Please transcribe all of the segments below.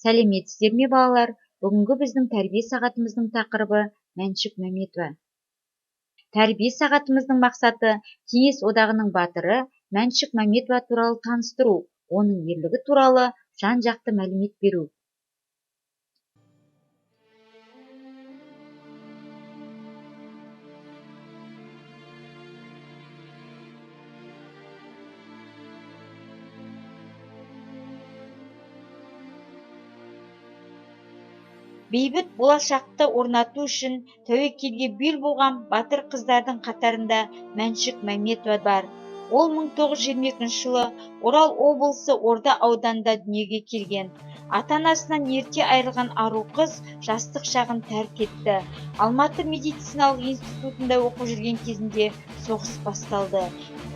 Сәлеметсіздер ме балалар? Бүгінгі біздің тәрбие сағатымыздың тақырыбы Мәншүк Мәметова. Тәрбие сағатымыздың мақсаты Кеңес одағының батыры Мәншүк Мәметова туралы таныстыру, оның ерлігі туралы жан-жақты мәлімет беру. Бейбіт болашақты орнату үшін тәуекелге бел буған батыр қыздардың қатарында Мәншүк Мәметова бар. Ол 1922 жылы Орал облысы Орда ауданында дүниеге келген. Ата-анасынан ерте айырылған ару қыз жастық шағын тәрк етті. Алматы медициналық институтында оқып жүрген кезінде соғыс басталды.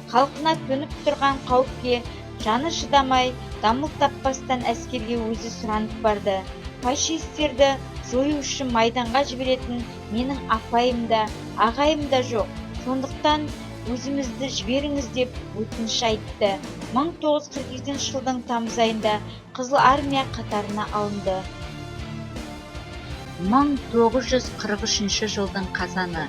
Халқына төніп тұрған қауіпке жаны шыдамай, дамыл таппастан әскерге өзі сұранып барды. Фашистерді жою үшін майданға жіберетін менің апайым да, ағайым да жоқ. Сондықтан өзімізді жіберіңіз деп өтініш айтты. 1942 жылдың тамыз айында Қызыл армия қатарына алынды. 1943 жылдың қазаны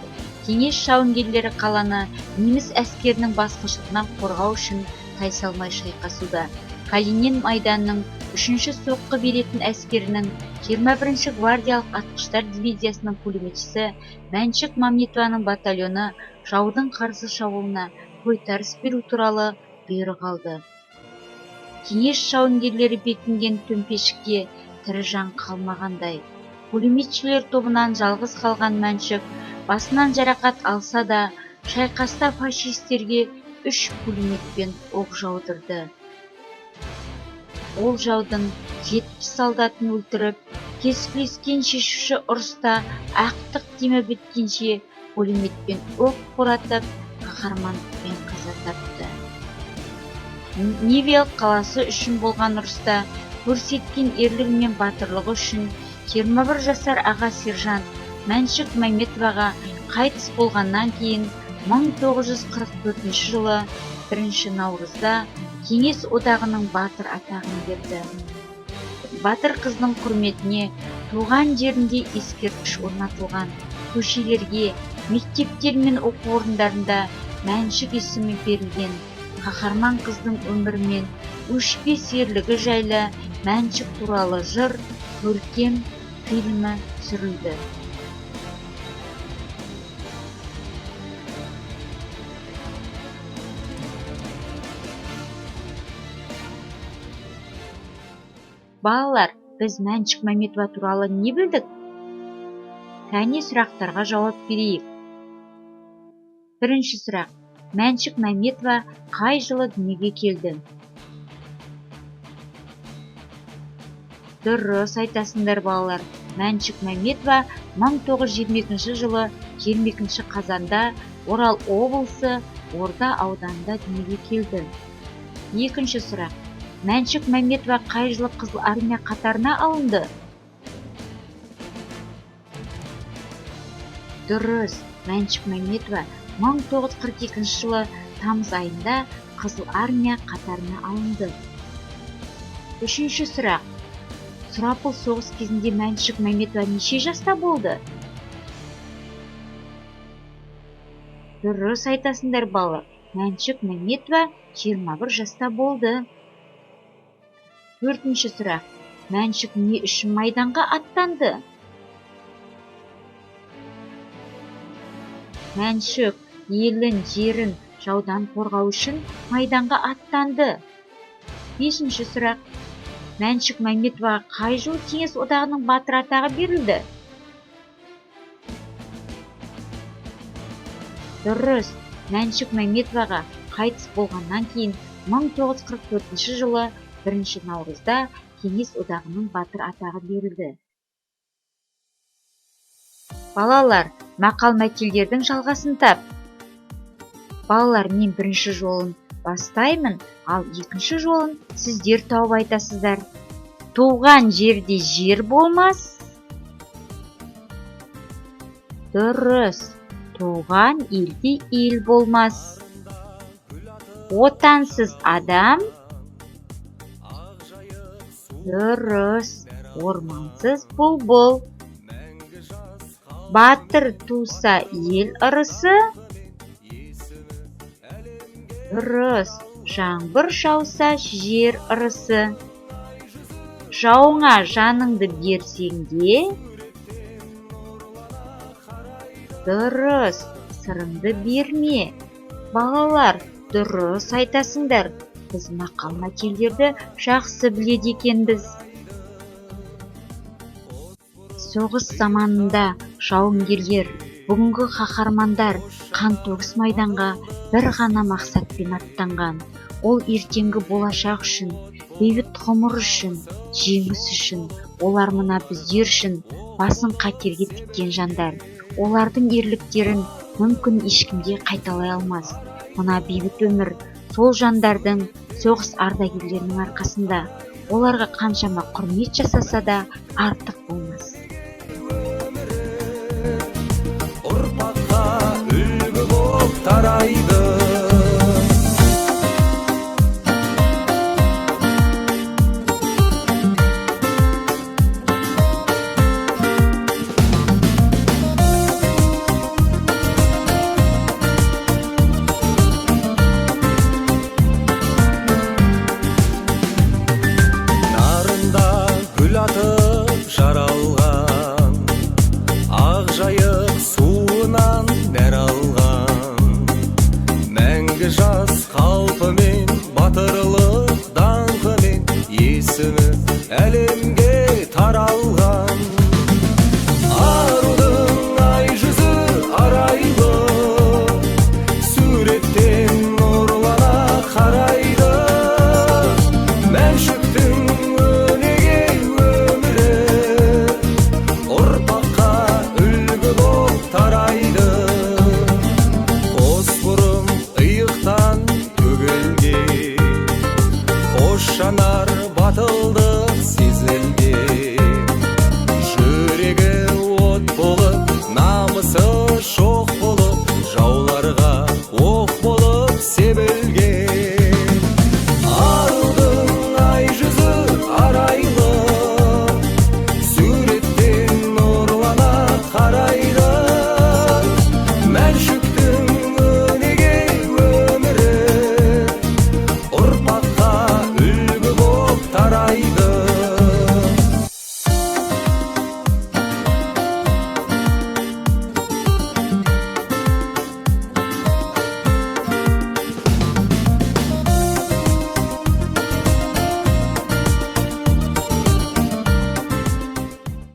Кеңес жауынгерлері қаланы неміс әскерінің басқыншылығынан қорғау үшін тайсалмай шайқасуда. Калинин майданының 3-ші соққы беретін әскерінің 21-ші гвардиялық атқыштар дивизиясының пулеметшісі Мәншүк Мәметованың батальоны жаудың қарсы шабуылына тойтарыс беру туралы бұйрық алды. Кеңес жауынгерлері бекінген төмпешікке тірі жан қалмағандай. Пулеметшілер тобынан жалғыз қалған Мәншүк басынан жарақат алса да, шайқаста фашистерге 3 пулеметпен оқ жаудырды. Ол жаудың 70 солдатын өлтіріп, кескілескен шешуші ұрыста ақтық демі біткенше пулеметпен оқ боратып, қаһармандықпен қаза тапты. Невель қаласы үшін болған ұрыста көрсеткен ерлігі мен батырлығы үшін 21 жасар аға сержант Мәншүк Мәметоваға қайтыс болғаннан кейін 1944 жылы 1 наурызда Кеңес одағының батыр атағын берді. Батыр қыздың құрметіне туған жерінде ескерткіш орнатылған. Көшелерге, мектептер мен оқу орындарында Мәншүк есімі берілген. Қаһарман қыздың өмірі мен өшпес ерлігі жайлы Мәншүк туралы жыр, көркем фильмі түсірілді. Балалар, біз Мәншүк Мәметова туралы не білдік? Кәне сұрақтарға жауап берейік. Бірінші сұрақ. Мәншүк Мәметова қай жылы дүниеге келді? Дұрыс айтасыңдар балалар. Мәншүк Мәметова 1922 жылы 22 қазанда Орал облысы Орда ауданында дүниеге келді. Екінші сұрақ. Мәншүк Мәметова қай жылы Қызыл армия қатарына алынды? Дұрыс, Мәншүк Мәметова 1942 жылы тамыз айында Қызыл армия қатарына алынды. Үшінші сұрақ. Сұрапыл соғыс кезінде Мәншүк Мәметова неше жаста болды? Дұрыс айтасыңдар балалар. Мәншүк Мәметова 21 жаста болды. Төртінші сұрақ. Мәншүк не үшін майданға аттанды? Мәншүк елін, жерін жаудан қорғау үшін майданға аттанды. Бесінші сұрақ. Мәншүк Мәметоваға қай жылы Кеңес одағының батыр атағы берілді? Дұрыс. Мәншүк Мәметоваға қайтыс болғаннан кейін 1944 жылы 1 наурызда Кеңес одағының батыр атағы берілді. Балалар, мақал-мәтелдердің жалғасын тап. Балалар, мен бірінші жолын бастаймын, ал екінші жолын сіздер тауып айтасыздар. Туған жерде жер болмас. Дұрыс. Туған елде ел болмас. Отансыз адам. Дұрыс. ормансыз бұлбұл. Батыр туса ел ырысы? Дұрыс, жаңбыр жауса жер ырысы. Жауыңа жаныңды берсең де? Дұрыс, сырыңды берме. Балалар, дұрыс айтасыңдар. Біз мақал-мәтелдерді жақсы біледі екенбіз. Соғыс заманында жауынгерлер, бүгінгі қаһармандар қан төгіс майданға бір ғана мақсатпен аттанған. Ол ертеңгі болашақ үшін, бейбіт ғұмыр үшін, жеңіс үшін, олар мына біздер үшін басын қатерге тіккен жандар. Олардың ерліктерін мүмкін ешкімде қайталай алмас. Мына бейбіт өмір сол жандардың, соғыс ардагерлерінің арқасында. Оларға қаншама құрмет жасаса да артық болмас. Ұрпаққа үлгі боп тарайды. Нарында гүл атып жаралған, ақ жайық суынан нәр алған. Мәңгі жас қалпымен, батырлық даңқымен, есімі әлемге